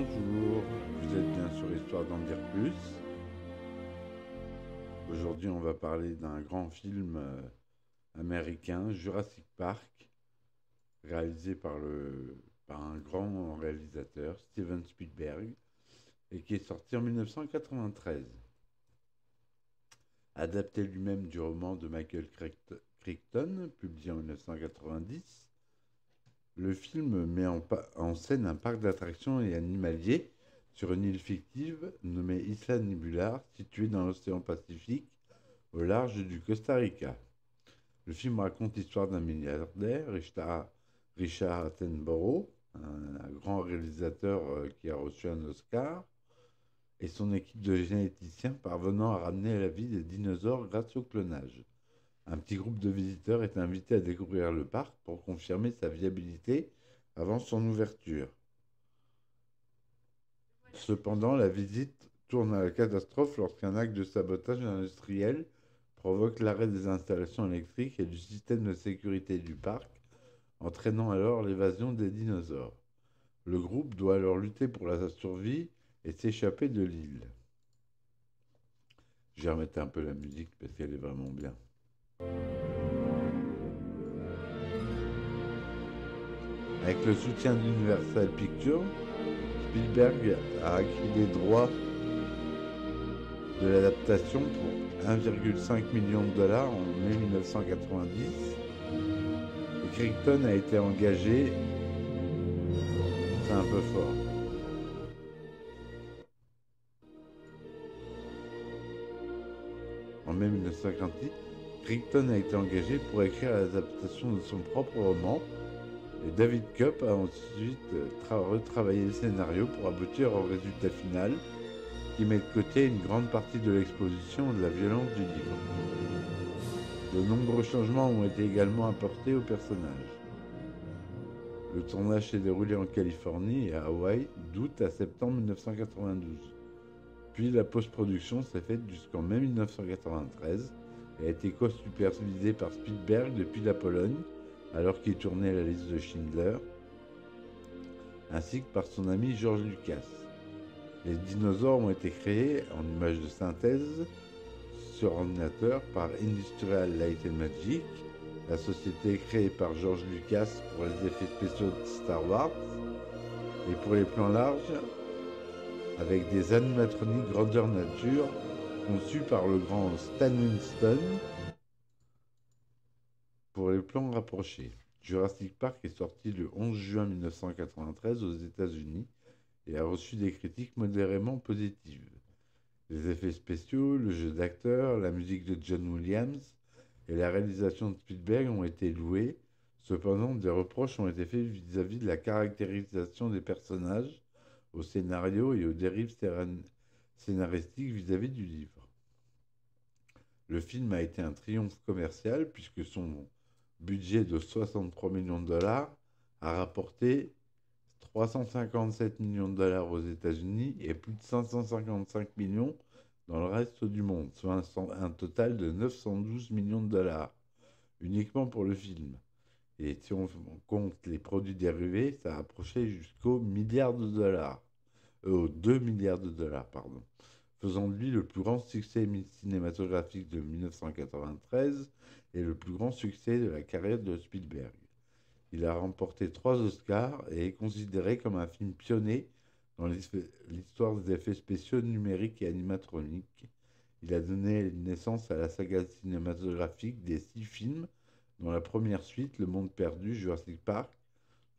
Bonjour, vous êtes bien sur Histoire d'en dire plus. Aujourd'hui, on va parler d'un grand film américain, Jurassic Park, réalisé par un grand réalisateur, Steven Spielberg, et qui est sorti en 1993. Adapté lui-même du roman de Michael Crichton, publié en 1990, le film met en scène un parc d'attractions et animaliers sur une île fictive nommée Isla Nublar, située dans l'océan Pacifique, au large du Costa Rica. Le film raconte l'histoire d'un milliardaire, Richard Attenborough, un grand réalisateur qui a reçu un Oscar, et son équipe de généticiens parvenant à ramener à la vie des dinosaures grâce au clonage. Un petit groupe de visiteurs est invité à découvrir le parc pour confirmer sa viabilité avant son ouverture. Cependant, la visite tourne à la catastrophe lorsqu'un acte de sabotage industriel provoque l'arrêt des installations électriques et du système de sécurité du parc, entraînant alors l'évasion des dinosaures. Le groupe doit alors lutter pour la survie et s'échapper de l'île. Je vais remettre un peu la musique parce qu'elle est vraiment bien. Avec le soutien d'Universal Pictures, Spielberg a acquis les droits de l'adaptation pour 1,5 million de dollars en mai 1990. Et Crichton a été engagé, c'est un peu fort. En mai 1958, Crichton a été engagé pour écrire l'adaptation de son propre roman et David Koepp a ensuite retravaillé le scénario pour aboutir au résultat final qui met de côté une grande partie de l'exposition de la violence du livre. De nombreux changements ont été également apportés au personnage. Le tournage s'est déroulé en Californie et à Hawaï d'août à septembre 1992. Puis la post-production s'est faite jusqu'en mai 1993 et a été co-supervisée par Spielberg depuis la Pologne, alors qu'il tournait la liste de Schindler, ainsi que par son ami George Lucas. Les dinosaures ont été créés en images de synthèse sur ordinateur par Industrial Light and Magic, la société créée par George Lucas pour les effets spéciaux de Star Wars, et pour les plans larges, avec des animatroniques grandeur nature conçus par le grand Stan Winston pour les plans rapprochés. Jurassic Park est sorti le 11 juin 1993 aux États-Unis et a reçu des critiques modérément positives. Les effets spéciaux, le jeu d'acteurs, la musique de John Williams et la réalisation de Spielberg ont été loués. Cependant, des reproches ont été faits vis-à-vis de la caractérisation des personnages, au scénario et aux dérives scénaristiques vis-à-vis du livre. Le film a été un triomphe commercial puisque son budget de 63 millions de dollars a rapporté 357 millions de dollars aux États-Unis et plus de 555 millions dans le reste du monde, soit un total de 912 millions de dollars uniquement pour le film. Et si on compte les produits dérivés, ça a approché jusqu'au milliard de dollars. Aux 2 milliards de dollars, pardon. Faisant de lui le plus grand succès cinématographique de 1993 et le plus grand succès de la carrière de Spielberg. Il a remporté 3 Oscars et est considéré comme un film pionnier dans l'histoire des effets spéciaux numériques et animatroniques. Il a donné naissance à la saga cinématographique des 6 films, dont la première suite, Le Monde Perdu, Jurassic Park,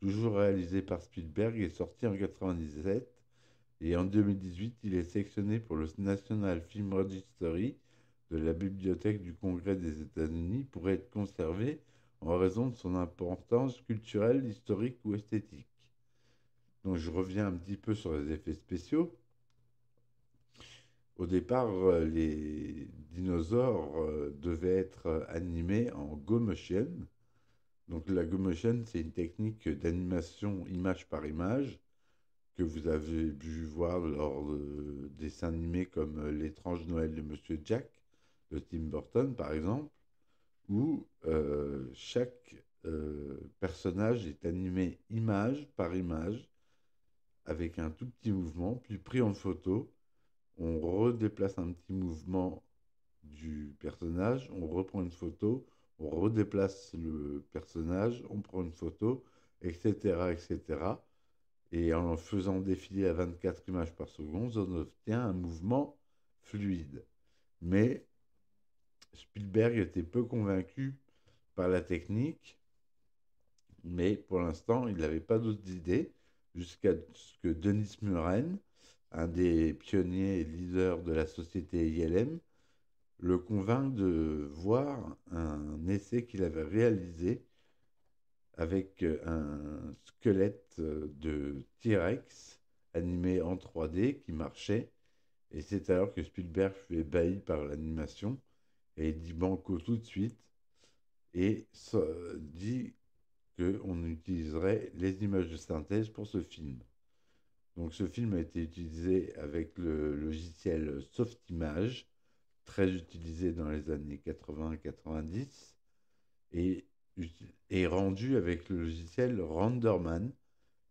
toujours réalisé par Spielberg, est sorti en 1997. Et en 2018, il est sélectionné pour le National Film Registry de la Bibliothèque du Congrès des États-Unis pour être conservé en raison de son importance culturelle, historique ou esthétique. Donc je reviens un petit peu sur les effets spéciaux. Au départ, les dinosaures devaient être animés en Go Motion. Donc la Go Motion, c'est une technique d'animation image par image que vous avez pu voir lors de dessins animés comme L'étrange Noël de Monsieur Jack de Tim Burton, par exemple, où chaque personnage est animé image par image avec un tout petit mouvement, puis pris en photo. On redéplace un petit mouvement du personnage, on reprend une photo, on redéplace le personnage, on prend une photo, etc., etc. Et en faisant défiler à 24 images par seconde, on obtient un mouvement fluide. Mais Spielberg était peu convaincu par la technique, mais pour l'instant, il n'avait pas d'autres idées, jusqu'à ce que Denis Muren, un des pionniers et leaders de la société ILM, le convainc de voir un essai qu'il avait réalisé avec un squelette de T-Rex animé en 3D qui marchait. Et c'est alors que Spielberg fut ébahi par l'animation et dit banco tout de suite et dit qu'on utiliserait les images de synthèse pour ce film. Donc ce film a été utilisé avec le logiciel Softimage, très utilisé dans les années 80-90, et, et rendu avec le logiciel Renderman,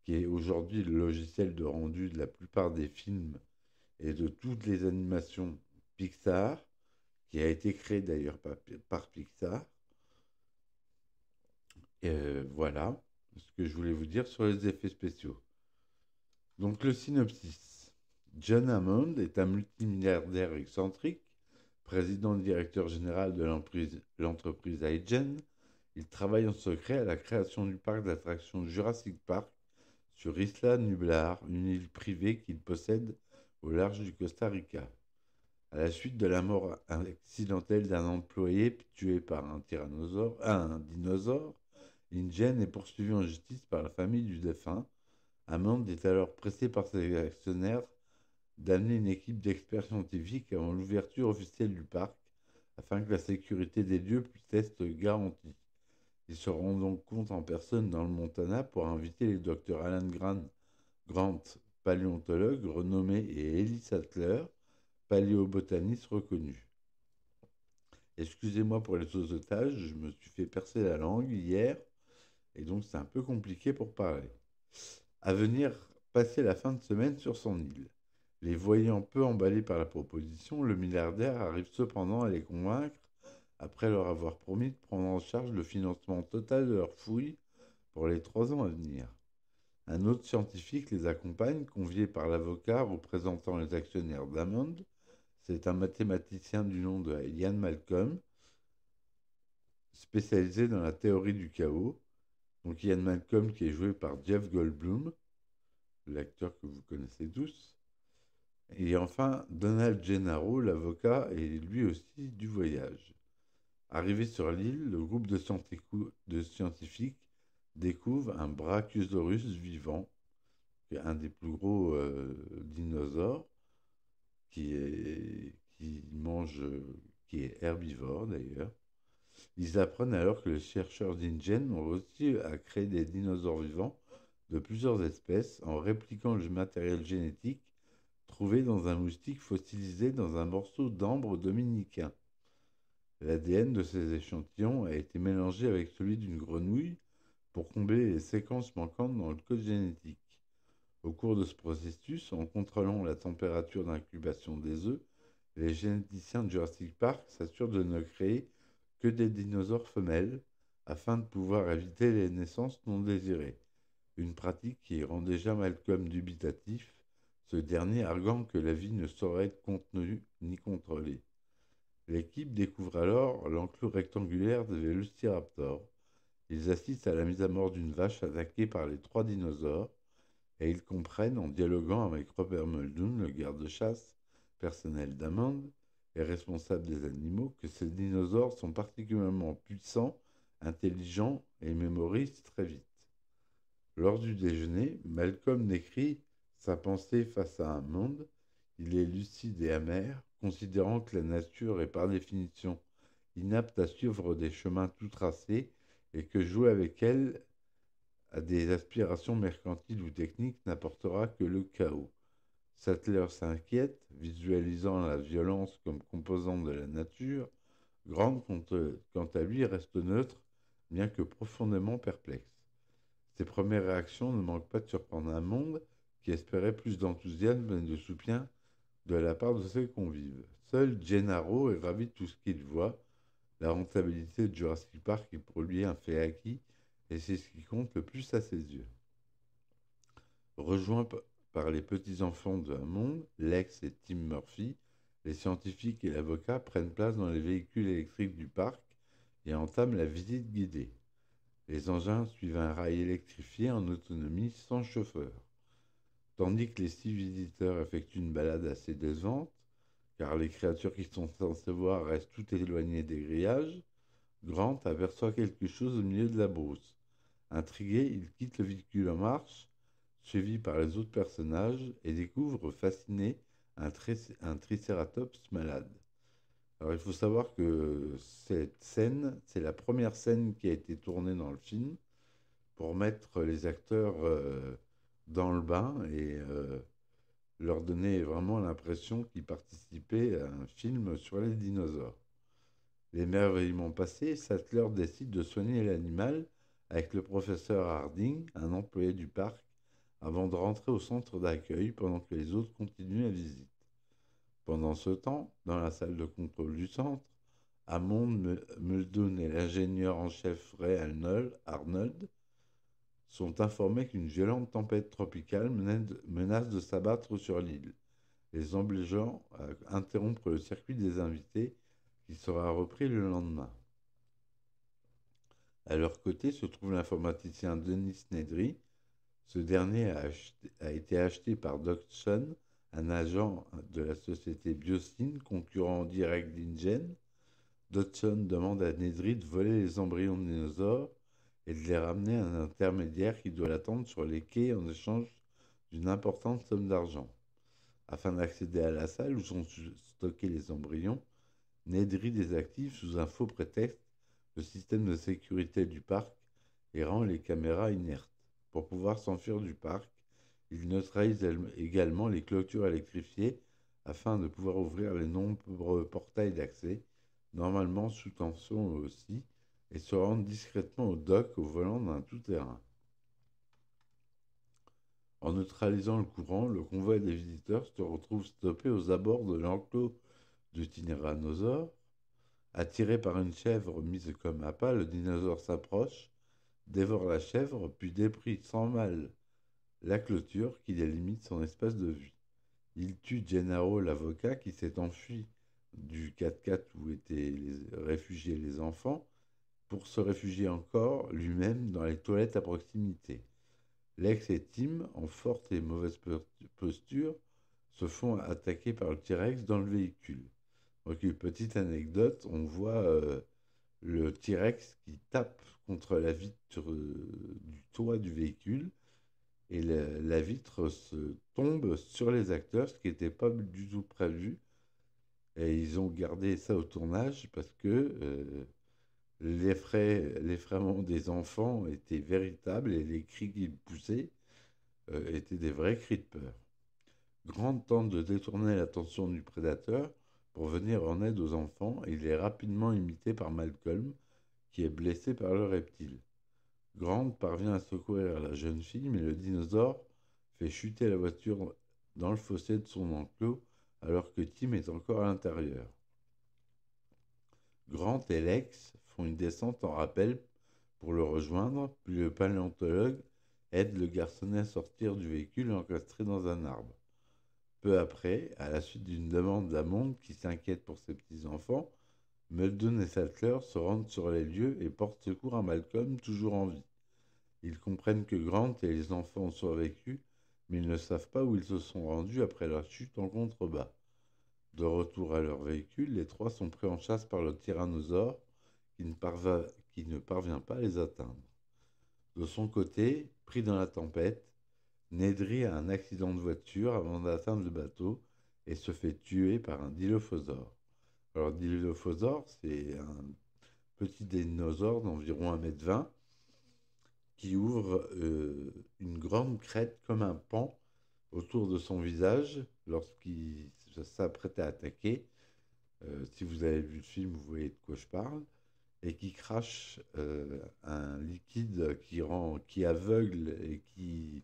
qui est aujourd'hui le logiciel de rendu de la plupart des films et de toutes les animations Pixar, qui a été créé d'ailleurs par Pixar. Et voilà ce que je voulais vous dire sur les effets spéciaux. Donc le synopsis. John Hammond est un multimilliardaire excentrique, président et directeur général de l'entreprise iGen. Il travaille en secret à la création du parc d'attractions Jurassic Park sur Isla Nublar, une île privée qu'il possède au large du Costa Rica. À la suite de la mort accidentelle d'un employé tué par un dinosaure, InGen est poursuivi en justice par la famille du défunt. Hammond est alors pressé par ses actionnaires d'amener une équipe d'experts scientifiques avant l'ouverture officielle du parc, afin que la sécurité des lieux puisse être garantie. Ils se rendent donc compte en personne dans le Montana pour inviter les docteurs Alan Grant, paléontologue renommé, et Ellie Sattler, paléobotaniste reconnu. Excusez-moi pour les otages, je me suis fait percer la langue hier, et donc c'est un peu compliqué pour parler. À venir passer la fin de semaine sur son île. Les voyant peu emballés par la proposition, le milliardaire arrive cependant à les convaincre, après leur avoir promis de prendre en charge le financement total de leurs fouilles pour les 3 ans à venir. Un autre scientifique les accompagne, convié par l'avocat représentant les actionnaires d'Hammond. C'est un mathématicien du nom de Ian Malcolm, spécialisé dans la théorie du chaos. Donc Ian Malcolm qui est joué par Jeff Goldblum, l'acteur que vous connaissez tous. Et enfin, Donald Gennaro, l'avocat, est lui aussi du voyage. Arrivé sur l'île, le groupe de scientifiques découvre un Brachiosaurus vivant, qui est un des plus gros dinosaures, qui mange, qui est herbivore d'ailleurs. Ils apprennent alors que les chercheurs d'InGen ont réussi à créer des dinosaures vivants de plusieurs espèces en répliquant le matériel génétique trouvé dans un moustique fossilisé dans un morceau d'ambre dominicain. L'ADN de ces échantillons a été mélangé avec celui d'une grenouille pour combler les séquences manquantes dans le code génétique. Au cours de ce processus, en contrôlant la température d'incubation des œufs, les généticiens de Jurassic Park s'assurent de ne créer que des dinosaures femelles afin de pouvoir éviter les naissances non désirées. Une pratique qui rend déjà Malcolm dubitatif, ce dernier arguant que la vie ne saurait être contenue ni contrôlée. L'équipe découvre alors l'enclos rectangulaire des Vélociraptors. Ils assistent à la mise à mort d'une vache attaquée par les 3 dinosaures et ils comprennent, en dialoguant avec Robert Muldoon, le garde-chasse personnel d'Hammond et responsable des animaux, que ces dinosaures sont particulièrement puissants, intelligents et mémorisent très vite. Lors du déjeuner, Malcolm décrit sa pensée face à un monde. Il est lucide et amer, considérant que la nature est par définition inapte à suivre des chemins tout tracés et que jouer avec elle à des aspirations mercantiles ou techniques n'apportera que le chaos. Sattler s'inquiète, visualisant la violence comme composante de la nature. Grant, quant à lui, reste neutre, bien que profondément perplexe. Ses premières réactions ne manquent pas de surprendre un monde, qui espérait plus d'enthousiasme et de soutien de la part de ses convives. Seul Gennaro est ravi de tout ce qu'il voit. La rentabilité de Jurassic Park est pour lui un fait acquis et c'est ce qui compte le plus à ses yeux. Rejoints par les petits-enfants de Hammond, Lex et Tim Murphy, les scientifiques et l'avocat prennent place dans les véhicules électriques du parc et entament la visite guidée. Les engins suivent un rail électrifié en autonomie sans chauffeur. Tandis que les 6 visiteurs effectuent une balade assez décevante, car les créatures qu'ils sont censés voir restent tout éloignées des grillages, Grant aperçoit quelque chose au milieu de la brousse. Intrigué, il quitte le véhicule en marche, suivi par les autres personnages, et découvre, fasciné, un tricératops malade. Alors il faut savoir que cette scène, c'est la première scène qui a été tournée dans le film pour mettre les acteurs dans le bain et leur donner vraiment l'impression qu'ils participaient à un film sur les dinosaures. L'émerveillement passé, Sattler décide de soigner l'animal avec le professeur Harding, un employé du parc, avant de rentrer au centre d'accueil pendant que les autres continuent la visite. Pendant ce temps, dans la salle de contrôle du centre, Hammond, Muldoon et l'ingénieur en chef Ray Arnold sont informés qu'une violente tempête tropicale menace de s'abattre sur l'île, les obligeant à interrompre le circuit des invités qui sera repris le lendemain. À leur côté se trouve l'informaticien Dennis Nedry. Ce dernier a été acheté par Dodgson, un agent de la société Biosyn, concurrent direct d'InGen. Dodgson demande à Nedry de voler les embryons de dinosaures et de les ramener à un intermédiaire qui doit l'attendre sur les quais en échange d'une importante somme d'argent. Afin d'accéder à la salle où sont stockés les embryons, Nedry désactive sous un faux prétexte le système de sécurité du parc et rend les caméras inertes. Pour pouvoir s'enfuir du parc, il neutralise également les clôtures électrifiées afin de pouvoir ouvrir les nombreux portails d'accès, normalement sous tension aussi, et se rendre discrètement au dock au volant d'un tout-terrain. En neutralisant le courant, le convoi des visiteurs se retrouve stoppé aux abords de l'enclos du tyrannosaure. Attiré par une chèvre mise comme appât, le dinosaure s'approche, dévore la chèvre, puis déprise sans mal la clôture qui délimite son espace de vie. Il tue Gennaro, l'avocat, qui s'est enfui du 4x4 où étaient réfugiés les enfants, pour se réfugier encore lui-même dans les toilettes à proximité. Lex et Tim, en forte et mauvaise posture, se font attaquer par le T-Rex dans le véhicule. Donc, une petite anecdote, on voit le T-Rex qui tape contre la vitre du toit du véhicule et la vitre se tombe sur les acteurs, ce qui n'était pas du tout prévu. Et ils ont gardé ça au tournage parce que l'effraiement des enfants était véritable et les cris qu'ils poussaient étaient des vrais cris de peur. Grant tente de détourner l'attention du prédateur pour venir en aide aux enfants et il est rapidement imité par Malcolm, qui est blessé par le reptile. Grant parvient à secourir la jeune fille, mais le dinosaure fait chuter la voiture dans le fossé de son enclos alors que Tim est encore à l'intérieur. Grant et Lex font une descente en rappel pour le rejoindre, puis le paléontologue aide le garçonnet à sortir du véhicule encastré dans un arbre. Peu après, à la suite d'une demande d'Hammond qui s'inquiète pour ses petits-enfants, Muldoon et Sattler se rendent sur les lieux et portent secours à Malcolm, toujours en vie. Ils comprennent que Grant et les enfants ont survécu, mais ils ne savent pas où ils se sont rendus après leur chute en contrebas. De retour à leur véhicule, les trois sont pris en chasse par le tyrannosaure qui ne parvient pas à les atteindre. De son côté, pris dans la tempête, Nedry a un accident de voiture avant d'atteindre le bateau et se fait tuer par un dilophosaure. Alors, dilophosaure, c'est un petit dinosaure d'environ 1,20 m qui ouvre une grande crête comme un pan autour de son visage lorsqu'il s'apprête à attaquer. Si vous avez vu le film, vous voyez de quoi je parle. Et qui crache un liquide qui aveugle et qui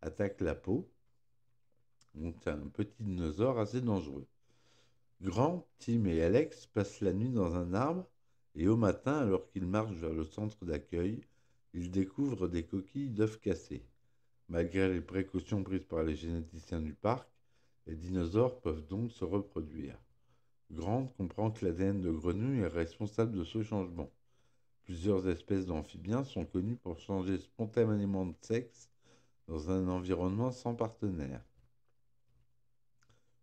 attaque la peau. Donc un petit dinosaure assez dangereux. Grant, Tim et Alex passent la nuit dans un arbre et au matin, alors qu'ils marchent vers le centre d'accueil, ils découvrent des coquilles d'œufs cassés. Malgré les précautions prises par les généticiens du parc, les dinosaures peuvent donc se reproduire. Grant comprend que l'ADN de grenouille est responsable de ce changement. Plusieurs espèces d'amphibiens sont connues pour changer spontanément de sexe dans un environnement sans partenaire.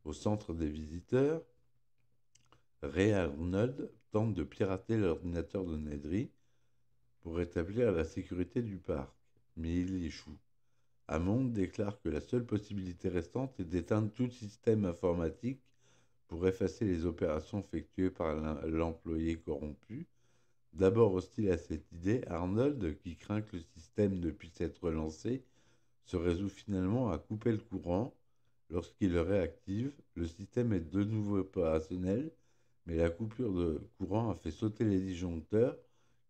Au centre des visiteurs, Ray et Arnold tentent de pirater l'ordinateur de Nedry pour rétablir la sécurité du parc, mais il échoue. Hammond déclare que la seule possibilité restante est d'éteindre tout système informatique pour effacer les opérations effectuées par l'employé corrompu. D'abord hostile à cette idée, Arnold, qui craint que le système ne puisse être relancé, se résout finalement à couper le courant. Lorsqu'il le réactive, le système est de nouveau opérationnel, mais la coupure de courant a fait sauter les disjoncteurs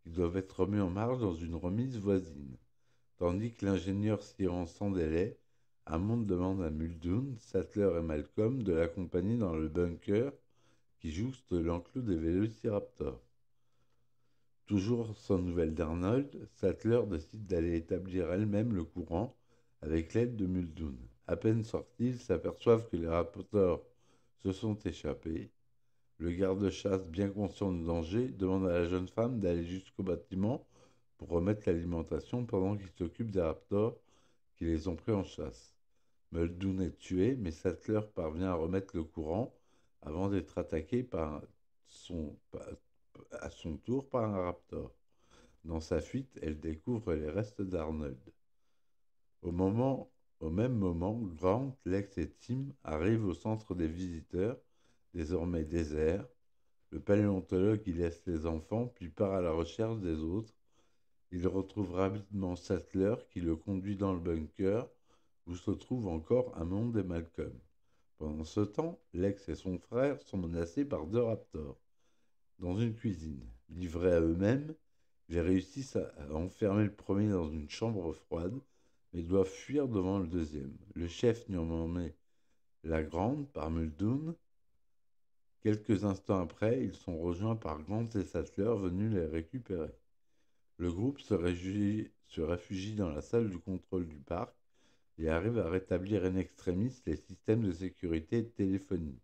qui doivent être remis en marche dans une remise voisine. Tandis que l'ingénieur s'y rend sans délai, Hammond demande à Muldoon, Sattler et Malcolm de l'accompagner dans le bunker qui jouxte l'enclos des vélociraptors. Toujours sans nouvelles d'Arnold, Sattler décide d'aller établir elle-même le courant avec l'aide de Muldoon. À peine sortis, ils s'aperçoivent que les raptors se sont échappés. Le garde-chasse, bien conscient du danger, demande à la jeune femme d'aller jusqu'au bâtiment pour remettre l'alimentation pendant qu'il s'occupe des raptors qui les ont pris en chasse. Muldoon est tué, mais Sattler parvient à remettre le courant avant d'être attaqué à son tour par un raptor. Dans sa fuite, elle découvre les restes d'Arnold. Au, moment, au même moment, Grant, Lex et Tim arrivent au centre des visiteurs, désormais désert. Le paléontologue y laisse les enfants, puis part à la recherche des autres. Il retrouve rapidement Sattler qui le conduit dans le bunker où se trouvent encore Hammond et Malcolm. Pendant ce temps, Lex et son frère sont menacés par deux raptors. Dans une cuisine, livrés à eux-mêmes, ils réussissent à enfermer le premier dans une chambre froide, mais doivent fuir devant le deuxième. Le chef nommé la Grande par Muldoon. Quelques instants après, ils sont rejoints par Grant et Sattler venus les récupérer. Le groupe se réfugie dans la salle du contrôle du parc et arrive à rétablir in extremis les systèmes de sécurité et de téléphonie.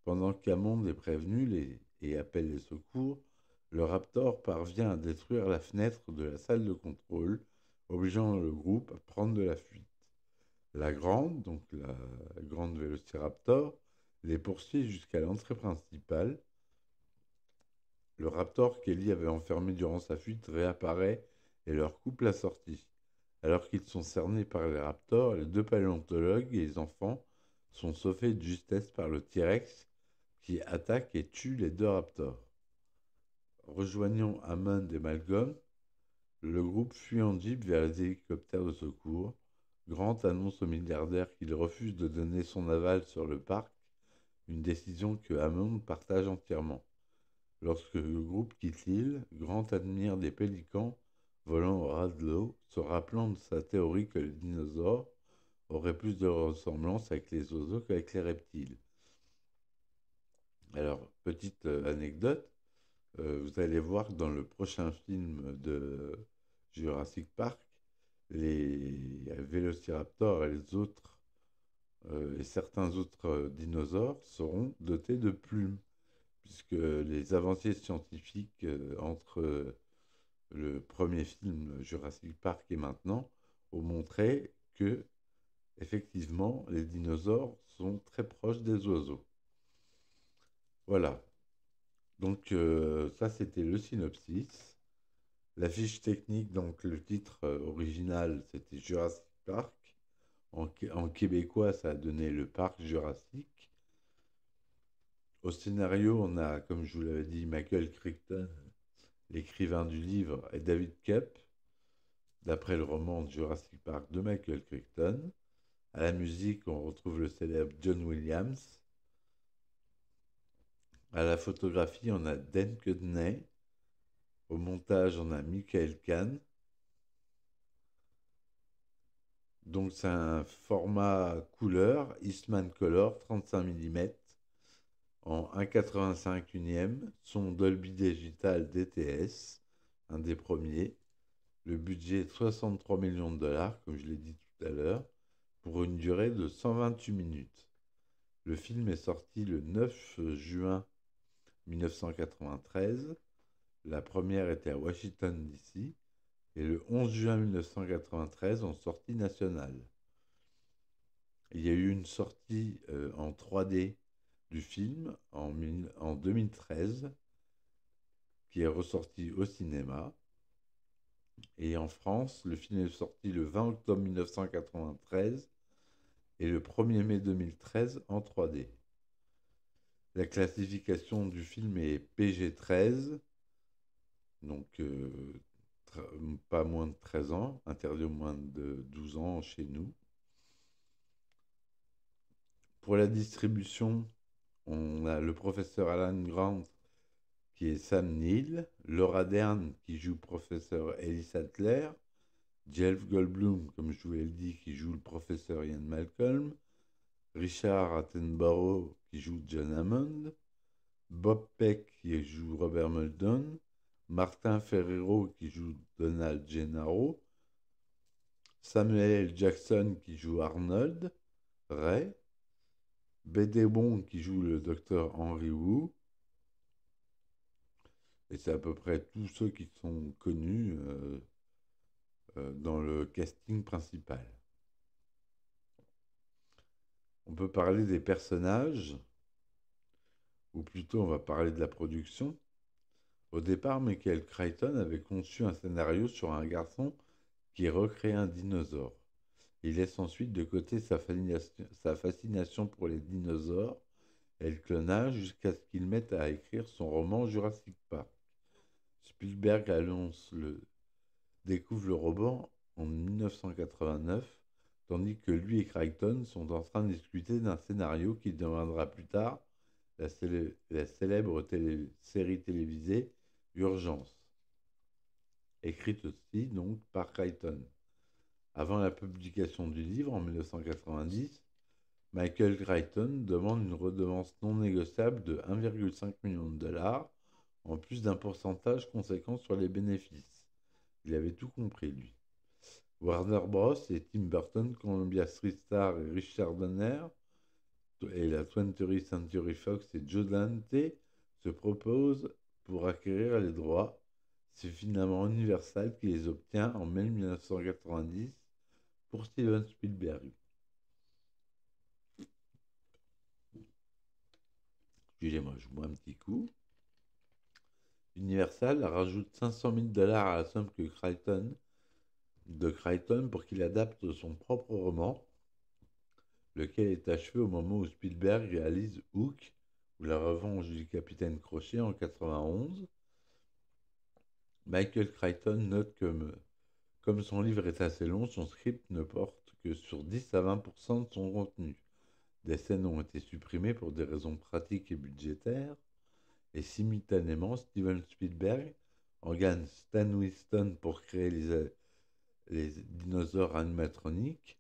Pendant qu'Hammond est prévenu et appelle les secours, le Raptor parvient à détruire la fenêtre de la salle de contrôle, obligeant le groupe à prendre de la fuite. La grande, donc la grande Vélociraptor, les poursuit jusqu'à l'entrée principale. Le Raptor qu'Ellie avait enfermé durant sa fuite réapparaît et leur coupe la sortie. Alors qu'ils sont cernés par les raptors, les deux paléontologues et les enfants sont sauvés de justesse par le T-Rex qui attaque et tue les deux raptors. Rejoignant Hammond et Malcolm, le groupe fuit en jeep vers les hélicoptères de secours. Grant annonce au milliardaire qu'il refuse de donner son aval sur le parc, une décision que Hammond partage entièrement. Lorsque le groupe quitte l'île, Grant admire des pélicans volant au ras de l'eau, se rappelant de sa théorie que les dinosaures auraient plus de ressemblance avec les oiseaux qu'avec les reptiles. Alors, petite anecdote, vous allez voir que dans le prochain film de Jurassic Park, les vélociraptors et les autres et certains autres dinosaures seront dotés de plumes, puisque les avancées scientifiques entre le premier film Jurassic Park et maintenant ont montré que effectivement les dinosaures sont très proches des oiseaux. Voilà. Donc ça c'était le synopsis. La fiche technique, donc le titre original c'était Jurassic Park. En québécois ça a donné le parc Jurassique. Au scénario on a, comme je vous l'avais dit, Michael Crichton, l'écrivain du livre, et David Koepp, d'après le roman Jurassic Park de Michael Crichton. À la musique, on retrouve le célèbre John Williams. À la photographie, on a Dan Kudney. Au montage, on a Michael Kahn. Donc c'est un format couleur, Eastman Color, 35 mm, en 1,85 unième, son Dolby Digital DTS, un des premiers. Le budget est de 63 millions de dollars, comme je l'ai dit tout à l'heure, pour une durée de 128 minutes. Le film est sorti le 9 juin 1993. La première était à Washington, D.C. et le 11 juin 1993 en sortie nationale. Il y a eu une sortie en 3D du film en 2013 qui est ressorti au cinéma. Et en France, le film est sorti le 20 octobre 1993 et le 1er mai 2013 en 3D. La classification du film est PG-13, donc pas moins de 13 ans, interdit aux moins de 12 ans chez nous. Pour la distribution, on a le professeur Alan Grant qui est Sam Neill, Laura Dern qui joue professeur Ellie Sattler, Jeff Goldblum, comme je vous l'ai dit, qui joue le professeur Ian Malcolm, Richard Attenborough qui joue John Hammond, Bob Peck qui joue Robert Muldoon, Martin Ferrero qui joue Donald Gennaro, Samuel L. Jackson qui joue Arnold Ray, B.D. Wong qui joue le docteur Henry Wu, et c'est à peu près tous ceux qui sont connus dans le casting principal. On peut parler des personnages, ou plutôt on va parler de la production. Au départ, Michael Crichton avait conçu un scénario sur un garçon qui recrée un dinosaure. Il laisse ensuite de côté sa fascination pour les dinosaures et le clonage jusqu'à ce qu'il mette à écrire son roman Jurassic Park. Spielberg découvre le roman en 1989, tandis que lui et Crichton sont en train de discuter d'un scénario qui deviendra plus tard la célèbre série télévisée Urgence, écrite aussi donc par Crichton. Avant la publication du livre en 1990, Michael Crichton demande une redevance non négociable de 1,5 million de dollars, en plus d'un pourcentage conséquent sur les bénéfices. Il avait tout compris, lui. Warner Bros. Et Tim Burton, Columbia TriStar et Richard Donner, et la 20th Century Fox et Joe Dante se proposent pour acquérir les droits. C'est finalement Universal qui les obtient en mai 1990 pour Steven Spielberg. Excusez-moi, je bois un petit coup. Universal rajoute 500 000 dollars à la somme de Crichton pour qu'il adapte son propre roman, lequel est achevé au moment où Spielberg réalise Hook, ou La Revanche du Capitaine Crochet en 1991. Michael Crichton note que, comme son livre est assez long, son script ne porte que sur 10 à 20% de son contenu. Des scènes ont été supprimées pour des raisons pratiques et budgétaires, et simultanément, Steven Spielberg engage Stan Winston pour créer les dinosaures animatroniques,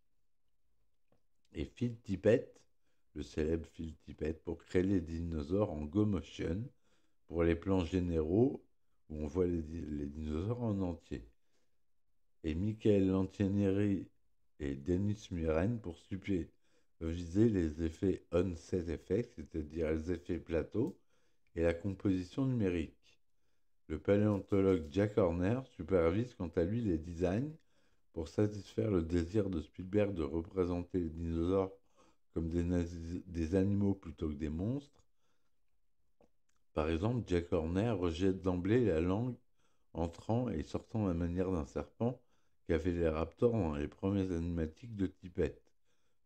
et Phil Tippett, le célèbre Phil Tippett, pour créer les dinosaures en Go Motion pour les plans généraux où on voit les dinosaures en entier. Et Michael Lantieri et Dennis Muren pour superviser les effets on-set effects, c'est-à-dire les effets plateaux, et la composition numérique. Le paléontologue Jack Horner supervise quant à lui les designs pour satisfaire le désir de Spielberg de représenter les dinosaures comme des animaux plutôt que des monstres. Par exemple, Jack Horner rejette d'emblée la langue entrant et sortant de la manière d'un serpent qu'avaient les raptors dans les premiers animatiques de Tippett,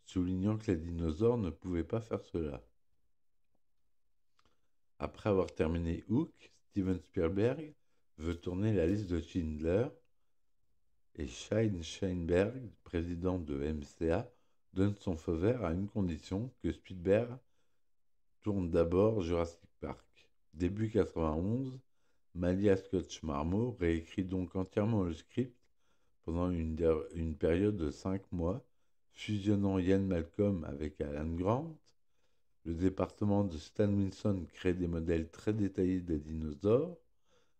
soulignant que les dinosaures ne pouvaient pas faire cela. Après avoir terminé Hook, Steven Spielberg veut tourner la liste de Schindler et Shane Sheinberg, président de MCA, donne son feu vert à une condition, que Spielberg tourne d'abord Jurassic Park. Début 1991, Malia Scott-Marmot réécrit donc entièrement le script pendant une période de 5 mois fusionnant Ian Malcolm avec Alan Grant. Le département de Stan Winston crée des modèles très détaillés des dinosaures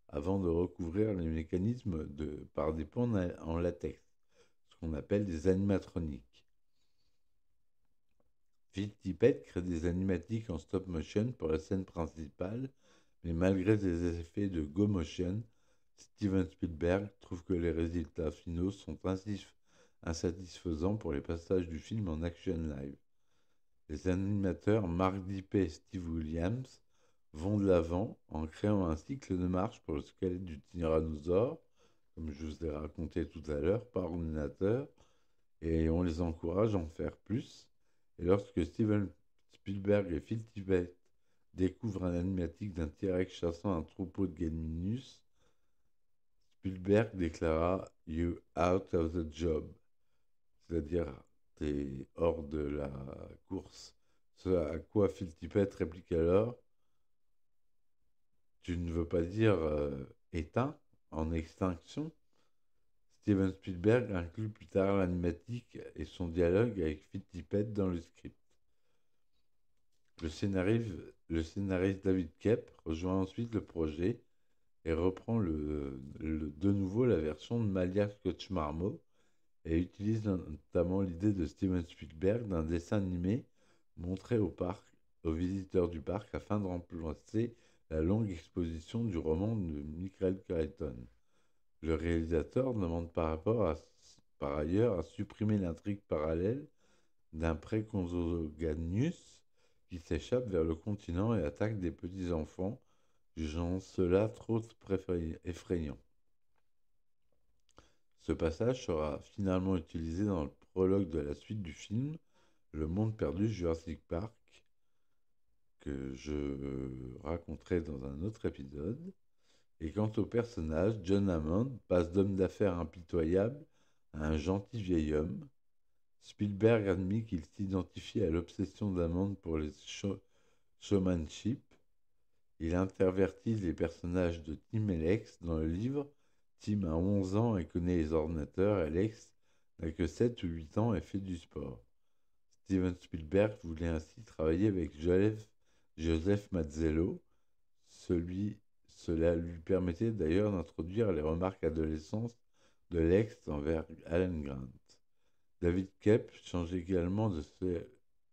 avant de recouvrir les mécanismes par des ponts en latex, ce qu'on appelle des animatroniques. Phil Tippett crée des animatiques en stop motion pour la scène principale, mais malgré des effets de go motion, Steven Spielberg trouve que les résultats finaux sont insatisfaisants pour les passages du film en action live. Les animateurs Mark Dippé et Steve Williams vont de l'avant en créant un cycle de marche pour le squelette du tyrannosaure, comme je vous ai raconté tout à l'heure, par ordinateur, et on les encourage à en faire plus. Et lorsque Steven Spielberg et Phil Tippett découvrent un animatique d'un T-Rex chassant un troupeau de Gallimimus, Spielberg déclara You out of the job, c'est-à-dire t'es hors de la course. Ce à quoi Phil Tippett réplique alors Tu ne veux pas dire éteint, en extinction. Steven Spielberg inclut plus tard l'animatique et son dialogue avec Phil Tippett dans le script. Le scénariste David Koepp rejoint ensuite le projet et reprend de nouveau la version de Malia Scotch Marmot et utilise notamment l'idée de Steven Spielberg d'un dessin animé montré aux visiteurs du parc afin de remplacer la longue exposition du roman de Michael Crichton. Le réalisateur demande par ailleurs à supprimer l'intrigue parallèle d'un Preconzoganius qui s'échappe vers le continent et attaque des petits-enfants, jugeant cela trop effrayant. Ce passage sera finalement utilisé dans le prologue de la suite du film, Le Monde perdu Jurassic Park, que je raconterai dans un autre épisode. Et quant au personnage, John Hammond passe d'homme d'affaires impitoyable à un gentil vieil homme. Spielberg admet qu'il s'identifie à l'obsession d'Hammond pour les showmanship. Il intervertit les personnages de Tim et Lex dans le livre. Tim a 11 ans et connaît les ordinateurs. Alex n'a que 7 ou 8 ans et fait du sport. Steven Spielberg voulait ainsi travailler avec Joseph Mazzello. Cela lui permettait d'ailleurs d'introduire les remarques adolescentes de Lex envers Alan Grant. David Koepp change également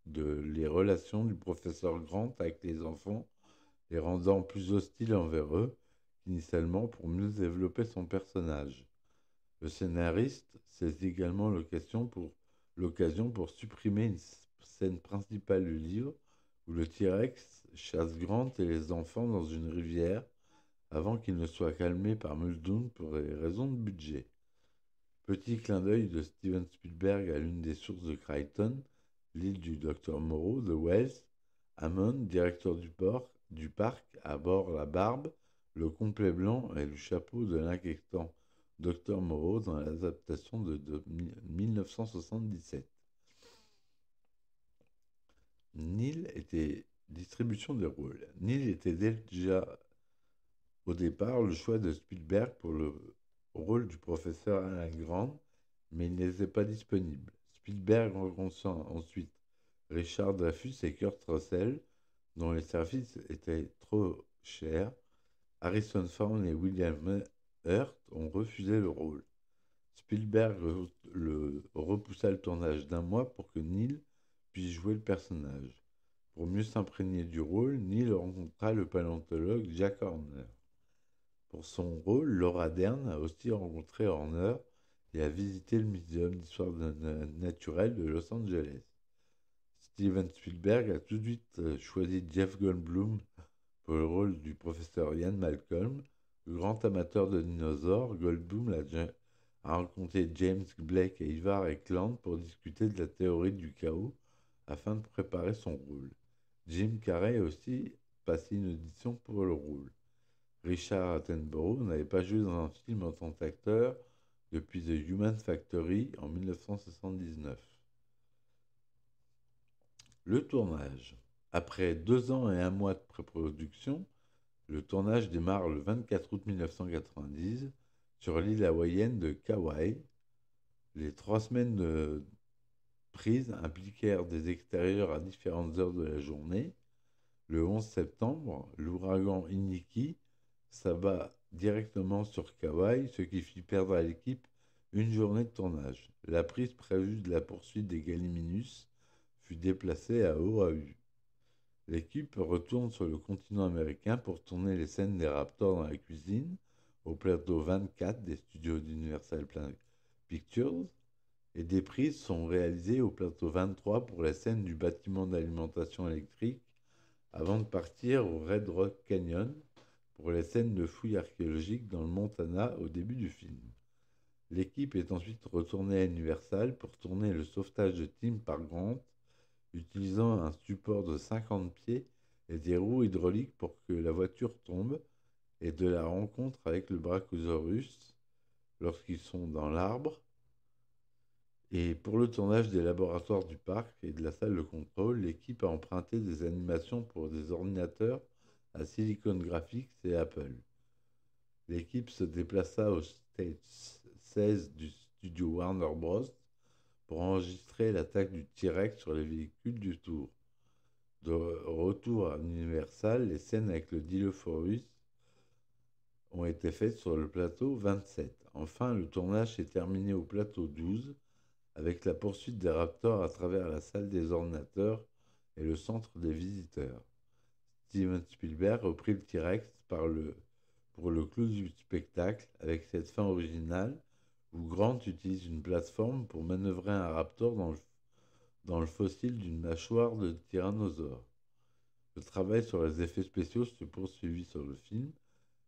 les relations du professeur Grant avec les enfants, les rendant plus hostiles envers eux qu'initialement pour mieux développer son personnage. Le scénariste saisit également l'occasion pour supprimer une scène principale du livre où le T-Rex chasse Grant et les enfants dans une rivière avant qu'ils ne soient calmés par Muldoon pour des raisons de budget. Petit clin d'œil de Steven Spielberg à l'une des sources de Crichton, l'île du Dr Moreau de Wells. Hammond, directeur du parc, arbore la barbe, le complet blanc et le chapeau de l'inquiétant Dr Moreau dans l'adaptation de 1977. Distribution des rôles. Neil était déjà au départ le choix de Spielberg pour le rôle du professeur Alan Grant, mais il n'était pas disponible. Spielberg rencontra ensuite Richard Dreyfuss et Kurt Russell, dont les services étaient trop chers. Harrison Ford et William Hurt ont refusé le rôle. Spielberg repoussa le tournage d'un mois pour que Neil puisse jouer le personnage. Pour mieux s'imprégner du rôle, Neil rencontra le paléontologue Jack Horner. Pour son rôle, Laura Dern a aussi rencontré Horner et a visité le Muséum d'histoire naturelle de Los Angeles. Steven Spielberg a tout de suite choisi Jeff Goldblum pour le rôle du professeur Ian Malcolm. Le grand amateur de dinosaures, Goldblum a rencontré James Blake et Ivar Eklund pour discuter de la théorie du chaos afin de préparer son rôle. Jim Carrey a aussi passé une audition pour le rôle. Richard Attenborough n'avait pas joué dans un film en tant qu'acteur depuis The Human Factory en 1979. Le tournage. Après 2 ans et 1 mois de pré-production, le tournage démarre le 24 août 1990 sur l'île hawaïenne de Kauai. Les 3 semaines prises impliquèrent des extérieurs à différentes heures de la journée. Le 11 septembre, l'ouragan Iniki s'abat directement sur Kauai, ce qui fit perdre à l'équipe une journée de tournage. La prise prévue de la poursuite des Gallimimus fut déplacée à Oahu. L'équipe retourne sur le continent américain pour tourner les scènes des Raptors dans la cuisine, au plateau 24 des studios d'Universal Pictures, et des prises sont réalisées au plateau 23 pour la scène du bâtiment d'alimentation électrique, avant de partir au Red Rock Canyon pour les scènes de fouilles archéologiques dans le Montana au début du film. L'équipe est ensuite retournée à Universal pour tourner le sauvetage de Tim par Grant, utilisant un support de 50 pieds et des roues hydrauliques pour que la voiture tombe, et de la rencontre avec le Brachiosaurus lorsqu'ils sont dans l'arbre. Et pour le tournage des laboratoires du parc et de la salle de contrôle, l'équipe a emprunté des animations pour des ordinateurs à Silicon Graphics et Apple. L'équipe se déplaça au stage 16 du studio Warner Bros. Pour enregistrer l'attaque du T-Rex sur les véhicules du tour. De retour à Universal, les scènes avec le Dilophosaurus ont été faites sur le plateau 27. Enfin, le tournage s'est terminé au plateau 12 avec la poursuite des Raptors à travers la salle des ordinateurs et le centre des visiteurs. Steven Spielberg reprit le T-Rex pour le clou du spectacle avec cette fin originale où Grant utilise une plateforme pour manœuvrer un raptor dans le fossile d'une mâchoire de tyrannosaure. Le travail sur les effets spéciaux se poursuivit sur le film,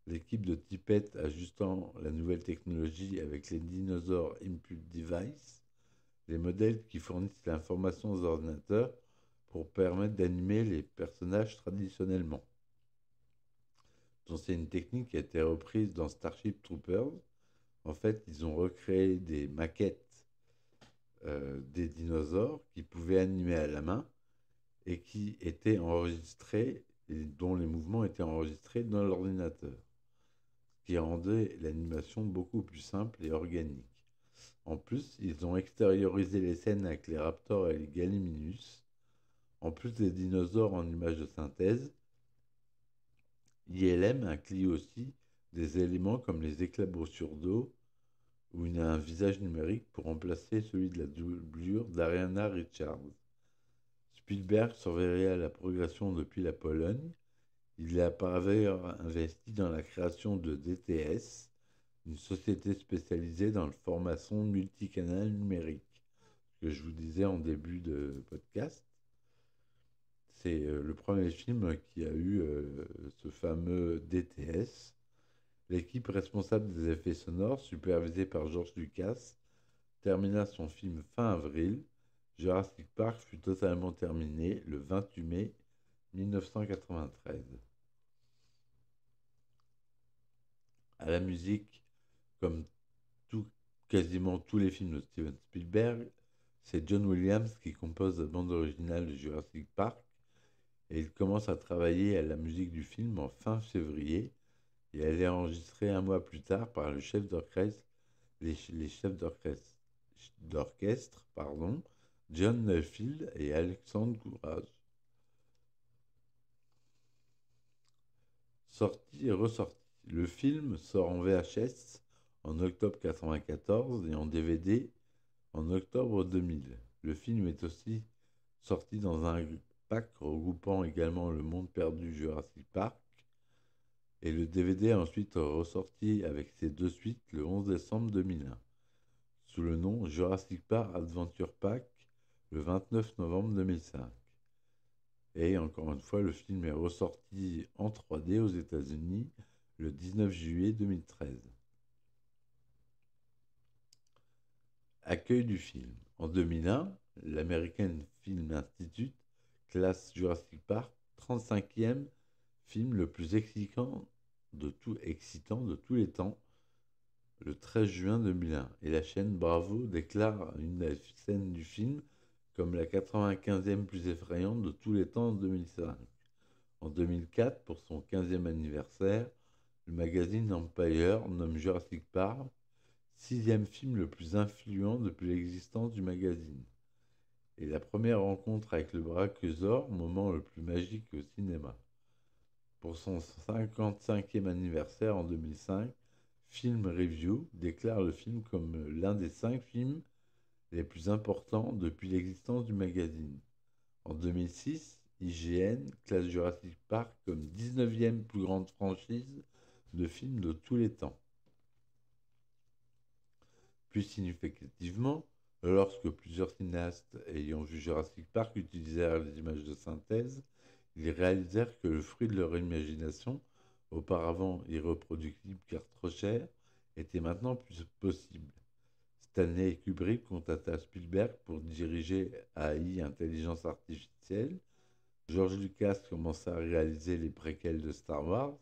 l'équipe de Tippett ajustant la nouvelle technologie avec les Dinosaur Input Device, les modèles qui fournissent l'information aux ordinateurs pour permettre d'animer les personnages traditionnellement. Donc, c'est une technique qui a été reprise dans Starship Troopers. En fait, ils ont recréé des maquettes des dinosaures qui pouvaient animer à la main et qui étaient enregistrés et dont les mouvements étaient enregistrés dans l'ordinateur, ce qui rendait l'animation beaucoup plus simple et organique. En plus, ils ont extériorisé les scènes avec les raptors et les gallimimus. En plus des dinosaures en images de synthèse, ILM inclut aussi des éléments comme les éclaboussures d'eau ou un visage numérique pour remplacer celui de la doublure d'Ariana Richards. Spielberg surveillait la progression depuis la Pologne. Il a par ailleurs investi dans la création de DTS, une société spécialisée dans le format son multicanal numérique, que je vous disais en début de podcast. C'est le premier film qui a eu ce fameux DTS. L'équipe responsable des effets sonores, supervisée par George Lucas, termina son film fin avril. Jurassic Park fut totalement terminé le 28 mai 1993. À la musique, comme quasiment tous les films de Steven Spielberg, c'est John Williams qui compose la bande originale de Jurassic Park et il commence à travailler à la musique du film en fin février et elle est enregistrée un mois plus tard par le chef d'orchestre, les chefs d'orchestre, John Neufeld et Alexandre Courage. Sorti et ressorti. Le film sort en VHS en octobre 1994 et en DVD en octobre 2000. Le film est aussi sorti dans un pack regroupant également Le Monde Perdu Jurassic Park. Et le DVD est ensuite ressorti avec ses deux suites le 11 décembre 2001, sous le nom Jurassic Park Adventure Pack le 29 novembre 2005. Et encore une fois, le film est ressorti en 3D aux États-Unis le 19 juillet 2013. Accueil du film. En 2001, l'American Film Institute classe Jurassic Park 35e film le plus excitant de tous les temps, le 13 juin 2001. Et la chaîne Bravo déclare une des scènes du film comme la 95e plus effrayante de tous les temps en 2005. En 2004, pour son 15e anniversaire, le magazine Empire nomme Jurassic Park 6e film le plus influent depuis l'existence du magazine. et la première rencontre avec le Brachiosaure, moment le plus magique au cinéma. Pour son 55e anniversaire en 2005, Film Review déclare le film comme l'un des 5 films les plus importants depuis l'existence du magazine. En 2006, IGN classe Jurassic Park comme 19e plus grande franchise de films de tous les temps. Plus significativement, lorsque plusieurs cinéastes ayant vu Jurassic Park utilisèrent les images de synthèse, ils réalisèrent que le fruit de leur imagination, auparavant irreproductible car trop cher, était maintenant plus possible. Stanley Kubrick contacta Spielberg pour diriger AI Intelligence Artificielle. George Lucas commença à réaliser les préquels de Star Wars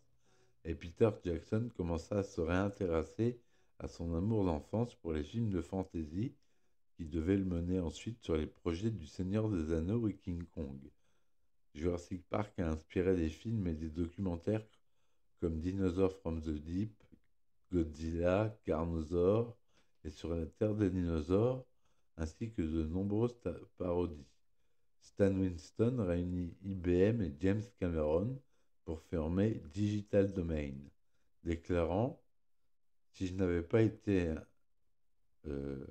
et Peter Jackson commença à se réintéresser à son amour d'enfance pour les films de fantasy qui devaient le mener ensuite sur les projets du Seigneur des Anneaux et King Kong. Jurassic Park a inspiré des films et des documentaires comme Dinosaur from the Deep, Godzilla, Carnosaur et Sur la Terre des dinosaures, ainsi que de nombreuses parodies. Stan Winston réunit IBM et James Cameron pour former Digital Domain, déclarant: si je n'avais pas été euh,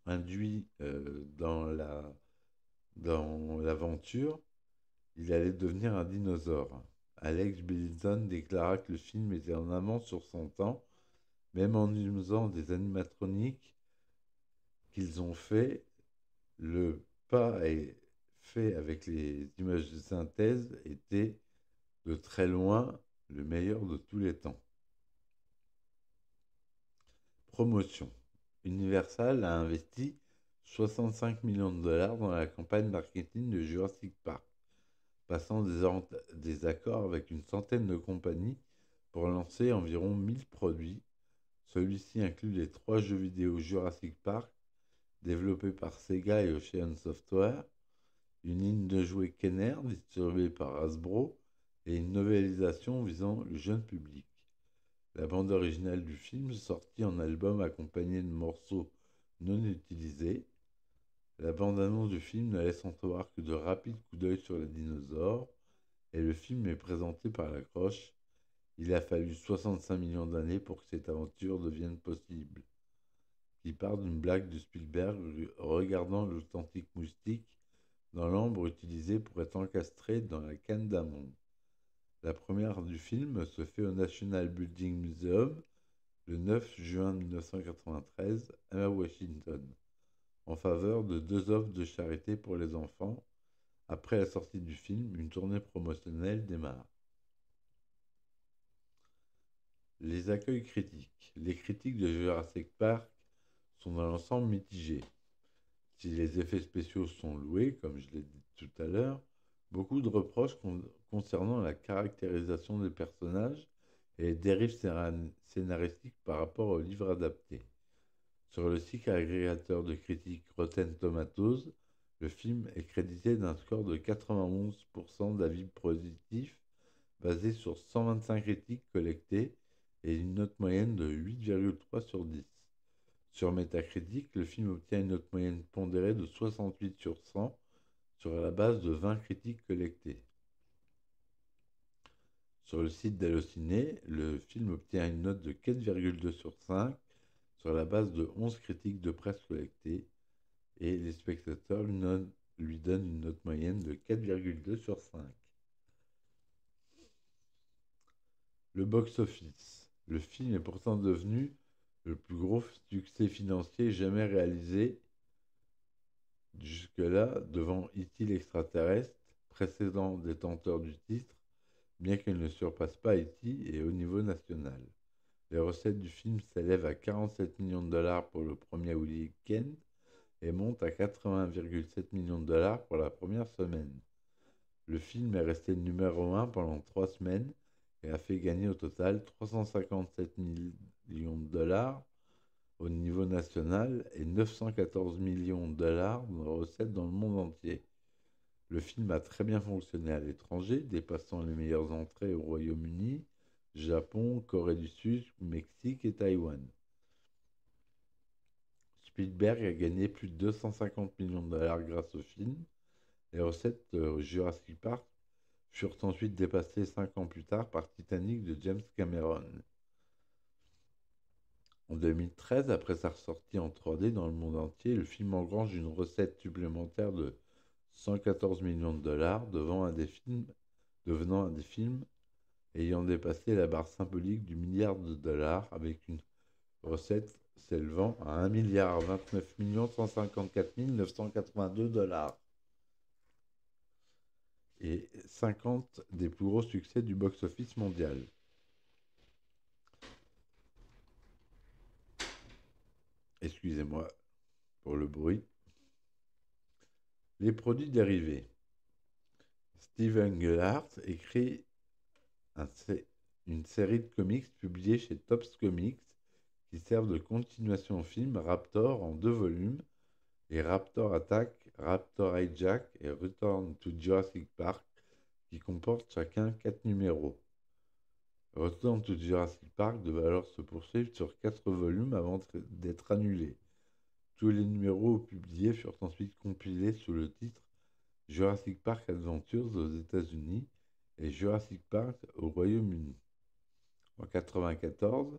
induit dans l'aventure, il allait devenir un dinosaure. Alex Billington déclara que le film était en avance sur son temps, même en usant des animatroniques qu'ils ont fait. Le pas fait avec les images de synthèse était de très loin le meilleur de tous les temps. Promotion. Universal a investi 65 millions de dollars dans la campagne marketing de Jurassic Park, passant des accords avec une centaine de compagnies pour lancer environ 1000 produits. Celui-ci inclut les 3 jeux vidéo Jurassic Park, développés par Sega et Ocean Software, une ligne de jouets Kenner distribuée par Hasbro et une novélisation visant le jeune public. La bande originale du film sortie en album accompagnée de morceaux non utilisés. La bande-annonce du film ne laisse entrevoir que de rapides coups d'œil sur les dinosaures, et le film est présenté par la croche. Il a fallu 65 millions d'années pour que cette aventure devienne possible. Qui part d'une blague de Spielberg regardant l'authentique moustique dans l'ambre utilisé pour être encastré dans la canne d'un monde. La première du film se fait au National Building Museum le 9 juin 1993 à Washington, en faveur de 2 offres de charité pour les enfants. Après la sortie du film, une tournée promotionnelle démarre. Les accueils critiques. Les critiques de Jurassic Park sont dans l'ensemble mitigées. Si les effets spéciaux sont loués, comme je l'ai dit tout à l'heure, beaucoup de reproches concernant la caractérisation des personnages et les dérives scénaristiques par rapport au livre adapté. Sur le site agrégateur de critiques Rotten Tomatoes, le film est crédité d'un score de 91% d'avis positifs basé sur 125 critiques collectées et une note moyenne de 8,3 sur 10. Sur Metacritic, le film obtient une note moyenne pondérée de 68 sur 100 sur la base de 20 critiques collectées. Sur le site d'Allociné, le film obtient une note de 4,2 sur 5 sur la base de 11 critiques de presse collectées et les spectateurs lui donnent une note moyenne de 4,2 sur 5. Le box-office. Le film est pourtant devenu le plus gros succès financier jamais réalisé jusque-là devant E.T. l'extraterrestre, précédent détenteur du titre, bien qu'il ne surpasse pas E.T. et au niveau national. Les recettes du film s'élèvent à 47 millions de dollars pour le premier week-end et montent à 80,7 millions de dollars pour la première semaine. Le film est resté numéro 1 pendant 3 semaines et a fait gagner au total 357 millions de dollars au niveau national et 914 millions de dollars de recettes dans le monde entier. Le film a très bien fonctionné à l'étranger, dépassant les meilleures entrées au Royaume-Uni, Japon, Corée du Sud, Mexique et Taïwan. Spielberg a gagné plus de 250 millions de dollars grâce au film. Les recettes de Jurassic Park furent ensuite dépassées 5 ans plus tard par Titanic de James Cameron. En 2013, après sa sortie en 3D dans le monde entier, le film engrange une recette supplémentaire de 114 millions de dollars, devenant un des films ayant dépassé la barre symbolique du milliard de dollars, avec une recette s'élevant à 1,29 154 982 et 50 des plus gros succès du box-office mondial. Excusez-moi pour le bruit. Les produits dérivés. Steven Englehart écrit une série de comics publiée chez Topps Comics qui servent de continuation au film Raptor en 2 volumes, et Raptor Attack, Raptor Hijack et Return to Jurassic Park, qui comportent chacun 4 numéros. Return to Jurassic Park devait alors se poursuivre sur 4 volumes avant d'être annulé. Tous les numéros publiés furent ensuite compilés sous le titre Jurassic Park Adventures aux États-Unis et Jurassic Park au Royaume-Uni. En 1994,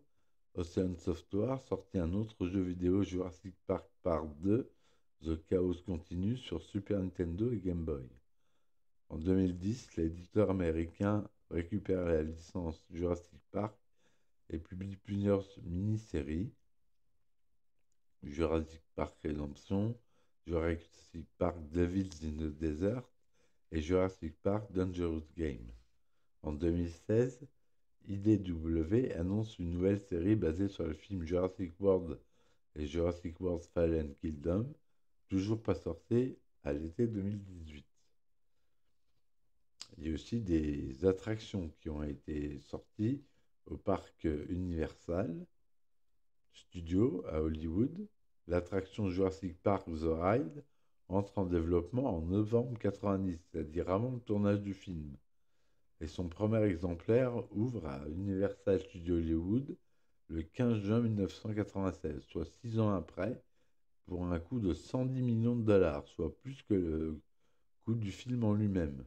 Ocean Software sortit un autre jeu vidéo Jurassic Park Part 2, The Chaos Continues, sur Super Nintendo et Game Boy. En 2010, l'éditeur américain récupère la licence Jurassic Park et publie plusieurs mini-séries: Jurassic Park Redemption, Jurassic Park Devils in the Desert et Jurassic Park Dangerous Game. En 2016, IDW annonce une nouvelle série basée sur le film Jurassic World et Jurassic World Fallen Kingdom, toujours pas sorti à l'été 2018. Il y a aussi des attractions qui ont été sorties au parc Universal Studios à Hollywood. L'attraction Jurassic Park The Ride entre en développement en novembre 1990, c'est-à-dire avant le tournage du film. Et son premier exemplaire ouvre à Universal Studios Hollywood le 15 juin 1996, soit 6 ans après, pour un coût de 110 millions de dollars, soit plus que le coût du film en lui-même.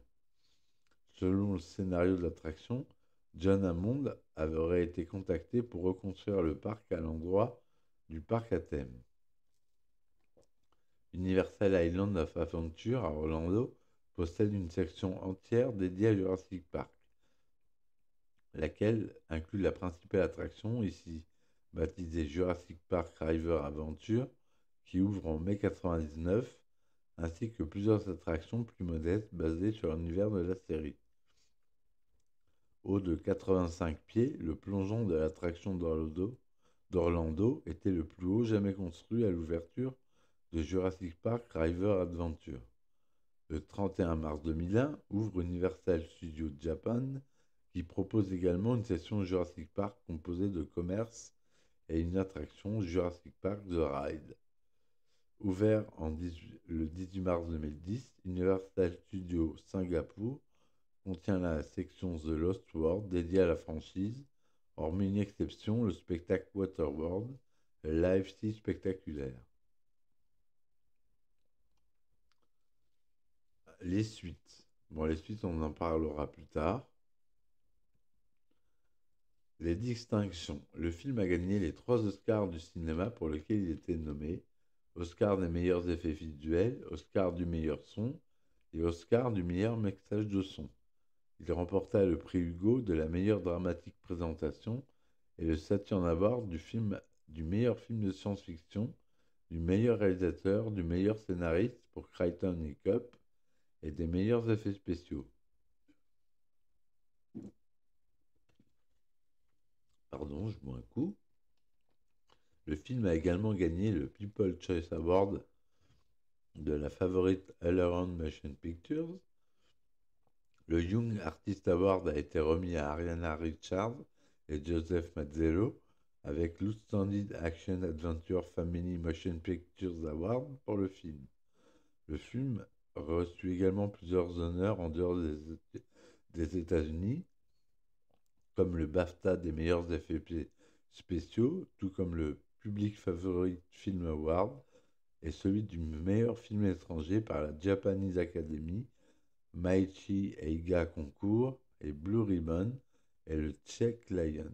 Selon le scénario de l'attraction, John Hammond aurait été contacté pour reconstruire le parc à l'endroit du parc à thème. Universal Island of Adventure à Orlando possède une section entière dédiée à Jurassic Park, laquelle inclut la principale attraction, ici baptisée Jurassic Park River Adventure, qui ouvre en mai 1999, ainsi que plusieurs attractions plus modestes basées sur l'univers de la série. Haut de 85 pieds, le plongeon de l'attraction d'Orlando était le plus haut jamais construit à l'ouverture de Jurassic Park River Adventure. Le 31 mars 2001 ouvre Universal Studios Japan, qui propose également une session Jurassic Park composée de commerces et une attraction Jurassic Park The Ride. Ouvert le 18 mars 2010, Universal Studios Singapour contient la section The Lost World dédiée à la franchise, hormis une exception, le spectacle Waterworld, le Live Sea spectaculaire. Les suites. Les suites, on en parlera plus tard. Les distinctions. Le film a gagné les 3 Oscars du cinéma pour lesquels il était nommé: Oscar des meilleurs effets visuels, Oscar du meilleur son et Oscar du meilleur mixage de son. Il remporta le prix Hugo de la meilleure dramatique présentation et le Saturn Award du meilleur film de science-fiction, du meilleur réalisateur, du meilleur scénariste pour Crichton et Cup et des meilleurs effets spéciaux. Pardon, je bois un coup. Le film a également gagné le People's Choice Award de la Favorite All Around Motion Pictures. Le Young Artist Award a été remis à Ariana Richards et Joseph Mazzello, avec l'Outstanding Action Adventure Family Motion Pictures Award pour le film. Le film reçut également plusieurs honneurs en dehors des États-Unis, comme le BAFTA des meilleurs effets spéciaux, tout comme le Public Favorite Film Award et celui du meilleur film étranger par la Japanese Academy, Maichi Eiga Concours et Blue Ribbon et le Czech Lion.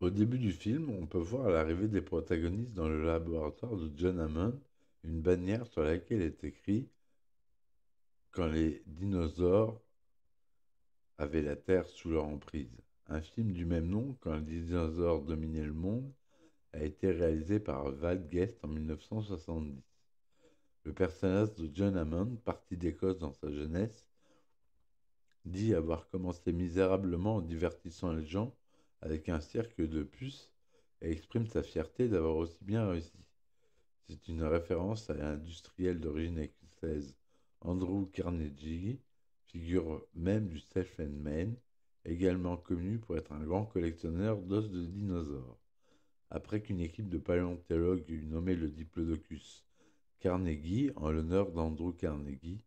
Au début du film, on peut voir l'arrivée des protagonistes dans le laboratoire de John Hammond, une bannière sur laquelle est écrit quand les dinosaures avaient la Terre sous leur emprise. Un film du même nom, quand les dinosaures dominaient le monde, a été réalisé par Val Guest en 1970. Le personnage de John Hammond, parti d'Écosse dans sa jeunesse, dit avoir commencé misérablement en divertissant les gens avec un cirque de puces et exprime sa fierté d'avoir aussi bien réussi. C'est une référence à l'industriel d'origine écossaise Andrew Carnegie, figure même du self-made man, également connu pour être un grand collectionneur d'os de dinosaures. Après qu'une équipe de paléontologues eut nommé le diplodocus Carnegie en l'honneur d'Andrew Carnegie,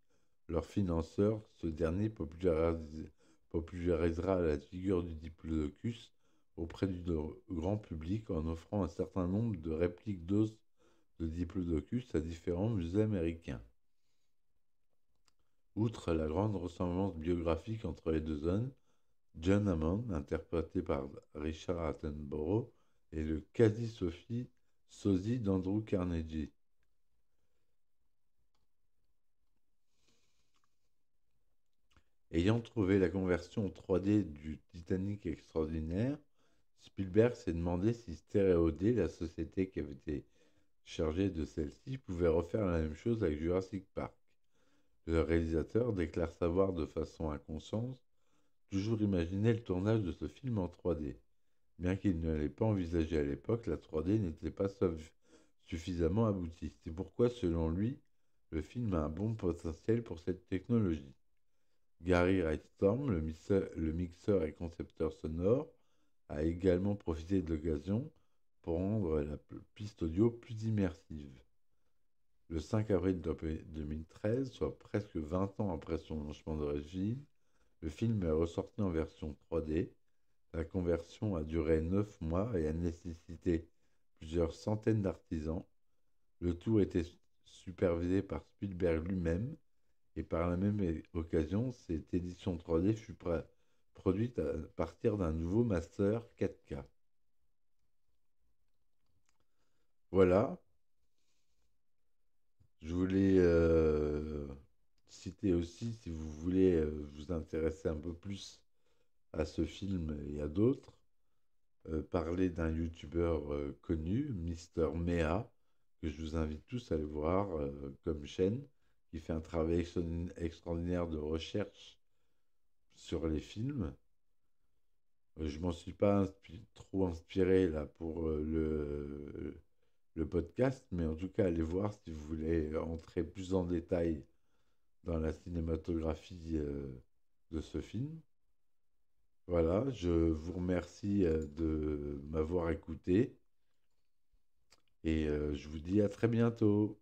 leur financeur, ce dernier popularisera la figure du diplodocus auprès du grand public en offrant un certain nombre de répliques d'os de diplodocus à différents musées américains. Outre la grande ressemblance biographique entre les deux hommes, John Hammond, interprété par Richard Attenborough, est le quasi-sosie d'Andrew Carnegie. Ayant trouvé la conversion 3D du Titanic extraordinaire, Spielberg s'est demandé si Stereo D, la société qui avait été chargée de celle-ci, pouvait refaire la même chose avec Jurassic Park. Le réalisateur déclare savoir de façon inconsciente toujours imaginer le tournage de ce film en 3D. Bien qu'il ne l'ait pas envisagé à l'époque, la 3D n'était pas suffisamment aboutie. C'est pourquoi, selon lui, le film a un bon potentiel pour cette technologie. Gary Wrightstorm, le mixeur et concepteur sonore, a également profité de l'occasion pour rendre la piste audio plus immersive. Le 5 avril 2013, soit presque 20 ans après son lancement d'origine, le film est ressorti en version 3D. La conversion a duré 9 mois et a nécessité plusieurs centaines d'artisans. Le tout a été supervisé par Spielberg lui-même et par la même occasion, cette édition 3D fut produite à partir d'un nouveau master 4K. Voilà, je voulais citer aussi, si vous voulez vous intéresser un peu plus à ce film et à d'autres, parler d'un youtubeur connu, Mister Mea, que je vous invite tous à aller voir comme chaîne, qui fait un travail extraordinaire de recherche sur les films. Je m'en suis pas trop inspiré là pour le podcast, mais en tout cas, allez voir si vous voulez entrer plus en détail dans la cinématographie de ce film. Voilà, je vous remercie de m'avoir écouté et je vous dis à très bientôt.